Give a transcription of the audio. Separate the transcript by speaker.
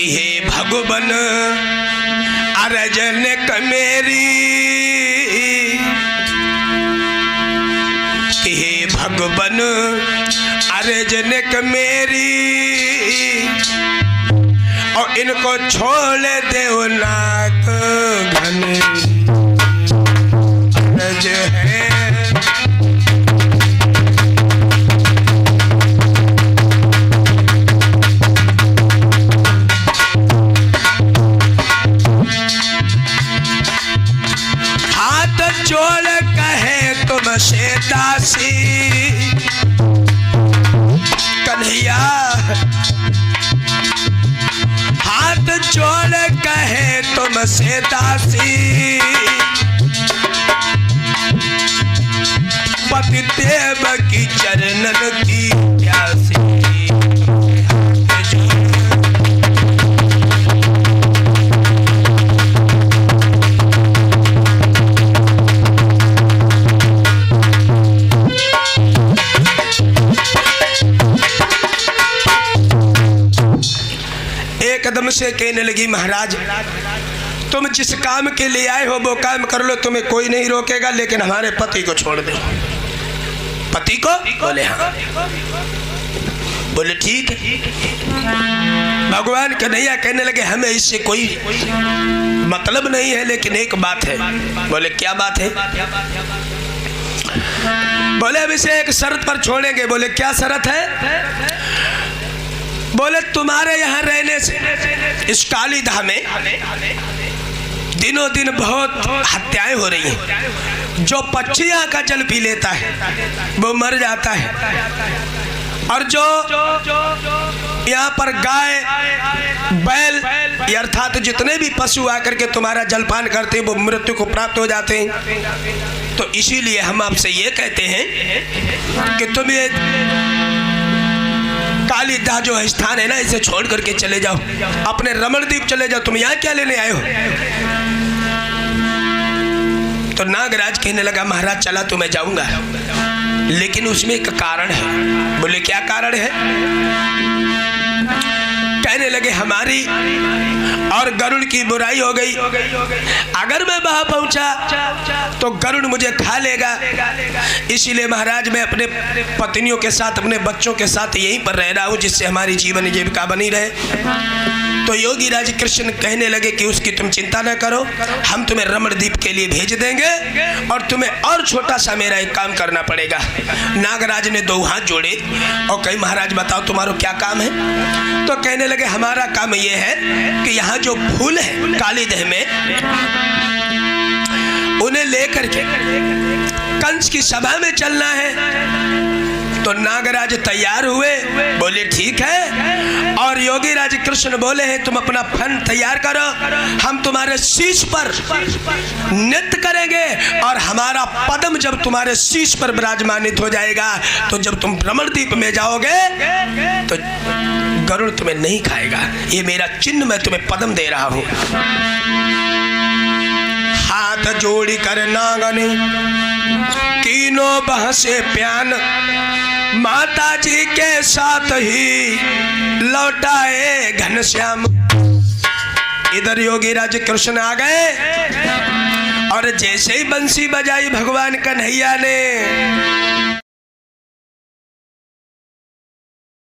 Speaker 1: कि हे भगवन अरजन कमेरी, कि हे भगवन अरजन कमेरी, और इनको छोड़ देव नाग घने अरज है। जोड़ कहे तुमसे दासी कन्हैया, हाथ जोड़ कहे तुमसे दासी, पति देव की चरणन की प्यासी। कदम से कहने लगी महाराज तुम जिस काम के लिए आए हो वो काम कर लो, तुम्हें कोई नहीं रोकेगा, लेकिन हमारे पति को छोड़ दो। पति को? बोले हाँ। बोले ठीक है। भगवान कन्हैया कहने लगे हमें इससे कोई मतलब नहीं है, लेकिन एक बात है। बोले क्या बात है? बोले अब इसे एक शर्त पर छोड़ेंगे। बोले क्या शर्त है? बोले तुम्हारे यहाँ रहने से इस कालीधाम में दिनों दिन बहुत हत्याएं हो रही हैं। जो पक्षी यहाँ का जल पी लेता है वो मर जाता है, और जो यहाँ पर गाय बैल अर्थात जितने भी पशु आकर के तुम्हारा जलपान करते हैं वो मृत्यु को प्राप्त हो जाते हैं। तो इसीलिए हम आपसे ये कहते हैं कि तुम ये कालीदाह जो स्थान है ना, इसे छोड़ करके चले जाओ, अपने रमणदीप चले जाओ। तुम यहाँ क्या लेने आए हो? तो नागराज कहने लगा महाराज चला तो मैं जाऊंगा, लेकिन उसमें एक कारण है। बोले क्या कारण है? कहने लगे हमारी और गरुड़ की बुराई हो गई। अगर मैं वहां पहुंचा तो गरुड़ मुझे खा लेगा, इसीलिए महाराज मैं अपने पत्नियों के साथ अपने बच्चों के साथ यहीं पर रह रहा हूं, जिससे हमारी जीवन जीविका बनी रहे। तो योगी राज कृष्ण कहने लगे कि उसकी तुम चिंता न करो, हम तुम्हें रमणदीप के लिए भेज देंगे, और तुम्हें और छोटा सा मेरा एक काम करना पड़ेगा। नागराज ने दो हाथ जोड़े और कही महाराज बताओ तुम्हारा क्या काम है? तो कहने लगे हमारा काम यह है कि यहाँ जो फूल है कालीदह में, उन्हें लेकर के कंस की सभा में चलना है। तो नागराज तैयार हुए, बोले ठीक है। और योगी राज कृष्ण बोले हैं तुम अपना फन तैयार करो, हम तुम्हारे शीश पर नृत्य करेंगे, और हमारा पद्म जब तुम्हारे शीश पर विराजमानित हो जाएगा तो जब तुम रमणदीप में जाओगे तो गरुड़ तुम्हें नहीं खाएगा। ये मेरा चिन्ह, मैं तुम्हें पद्म दे रहा हूं। हाथ जोड़ी कर नागने कीनो बहसे प्यान, माता जी के साथ ही लौटाए घनश्याम। इधर योगी राज कृष्ण आ गए, और जैसे ही बंसी बजाई भगवान कन्हैया ने,